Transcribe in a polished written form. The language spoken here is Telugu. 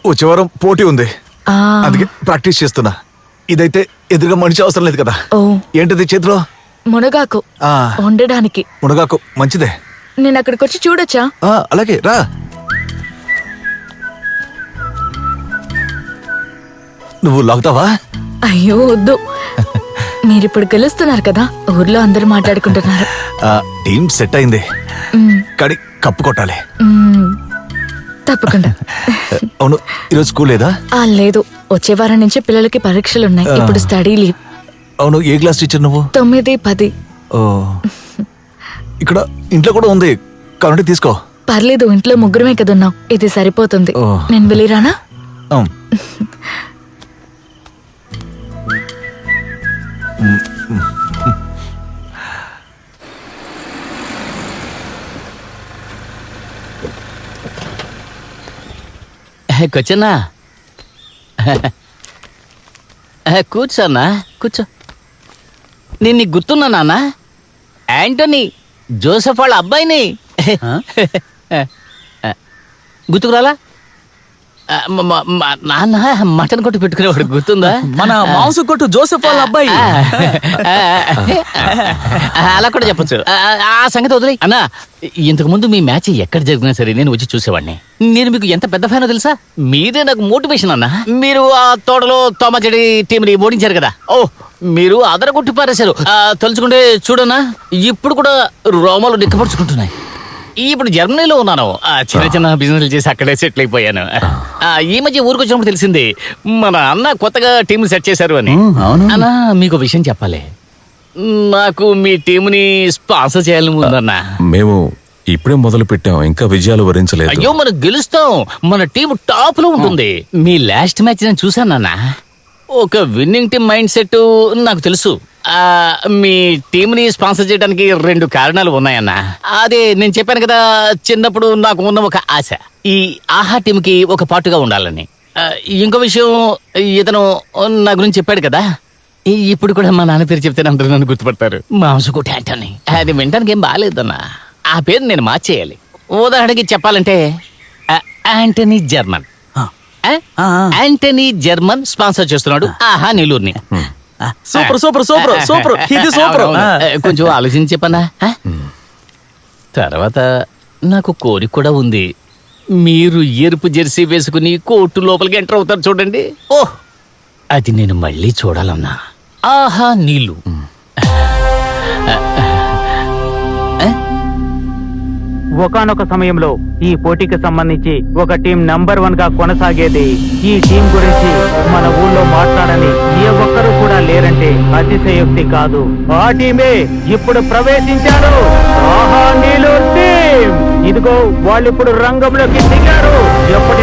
వచ్చే వారం పోటీ ఉంది, అందుకే ప్రాక్టీస్ చేస్తున్నా. ఇదైతే ఎదురుగా మనిషి అవసరం లేదు కదా. ఏంటిది చేతిలో? మునగాకు వండడానికి. మునగాకు మంచిదే. నేను అక్కడికి వచ్చి చూడొచ్చా? అలాగే రా. నువ్వు లాగుతావా? అయ్యో వద్దు. మీరిప్పుడు గెలుస్తున్నారు కదా, ఊర్లో అందరూ మాట్లాడుకుంటున్నారు. టీం సెట్ అయింది, కానీ కప్పు కొట్టాలి. తప్పకుండా. అవును, ఈరోజు స్కూల్ లేదా? లేదు, వచ్చే వారం నుంచి పిల్లలకి పరీక్షలున్నాయి. ఇప్పుడు స్టడీ లీవ్. అవును, ఏ క్లాస్ టీచర్ నువ్వు? 9, 10. ఇక్కడ ఇంట్లో కూడా ఉంది, కాబట్టి తీసుకో. పర్లేదు, ఇంట్లో ముగ్గురమే కదా ఉన్నాం, ఇది సరిపోతుంది. నేను వెళ్ళిరానా? కూర్చోన్నా, కూర్చోన్నా, కూర్చో. నేను నీకు గుర్తున్నా నాన్న, యాంటోనీ జోసెఫ్ వాళ్ళ అబ్బాయిని. గుర్తుకురాలా? నాన్న మటన్ కొట్టు పెట్టుకునేవాడు, గుర్తుందా? మన మాంసం కొట్టు జోసెఫ్ వాళ్ళ అబ్బాయి. అలా కూడా చెప్పచ్చు. ఆ సంగతి వదిలే అన్నా. ఇంతకు ముందు మీ మ్యాచ్ ఎక్కడ జరిగినా సరే నేను వచ్చి చూసేవాడిని. నేను మీకు ఎంత పెద్ద ఫ్యానో తెలుసా? మీరే నాకు మోటివేషన్ అన్నా. మీరు ఆ తోటలో తోమచెడి టీంని ఓడించారు కదా, మీరు అదరగొట్టి పారేశారు. తలుచుకుంటే చూడన్నా, ఇప్పుడు కూడా రోమాలు నిక్కపరుచుకుంటున్నాయి. ఇప్పుడు జర్మనీలో ఉన్నాను, చిన్న చిన్న బిజినెస్లు చేసి అక్కడే సెటిల్ అయిపోయాను. ఈ మధ్య ఊరికి వచ్చినప్పుడు తెలిసింది మన అన్న కొత్తగా టీం సెట్ చేశారు అని. అన్నా, మీకు విషయం చెప్పాలి, నాకు మీ టీంని స్పాన్సర్ చేయాలని ఉందన్నా. మేము ఇప్పుడే మొదలు పెట్టాం, ఇంకా విజయాలు వరించలేదు. అయ్యో, మనం గెలుస్తాం, మన టీం టాప్ లో ఉంటుంది. మీ లాస్ట్ మ్యాచ్ నేను చూసానన్నా. ఒక విన్నింగ్ టీం మైండ్ సెట్ నాకు తెలుసు. మీ టీంని స్పాన్సర్ చేయడానికి 2 కారణాలు ఉన్నాయన్నా. అదే నేను చెప్పాను కదా, చిన్నప్పుడు నాకు ఉన్న ఒక ఆశ ఈ ఆహా టీంకి ఒక పాటుగా ఉండాలని. ఇంకో విషయం, ఇతను నా గురించి చెప్పాడు కదా, ఇప్పుడు కూడా మా నాన్న పేరు చెప్తే అందరూ నన్ను గుర్తుపడతారు, మాంసకోటి యాంటోనీ. అది వినడానికి ఏం బాగాలేదన్నా, ఆ పేరు నేను మార్చేయాలి. ఉదాహరణకి చెప్పాలంటే Antony German. Antony German sponsor చేస్తున్నాడు ఆహా నెల్లూరుని. సూపర్ సూపర్ సూపర్ సూపర్, ఇది సూపర్. కొంచెం ఆలోచించి చెప్పన్నా. తర్వాత నాకు కోరిక కూడా ఉంది, మీరు ఎరుపు జెర్సీ వేసుకుని కోర్టు లోపలికి ఎంటర్ అవుతారు చూడండి, అది నేను మళ్ళీ చూడాలన్నా. ఆహా నీళ్ళు. ఒకానొక సమయంలో ఈ పోటీకి సంబంధించి ఒక టీం నంబర్ 1 గా కొనసాగేది. ఈ టీం గురించి మన ఊళ్ళో మాట్లాడని ఏ ఒక్కరు కూడా లేరంటే అతిశయోక్తి కాదు. ఆ టీమే ఇప్పుడు ప్రవేశించారు, ఆహా నీలూరు టీం. ఇదిగో వాళ్ళిప్పుడు రంగంలోకి దిగారు. ఎప్పటి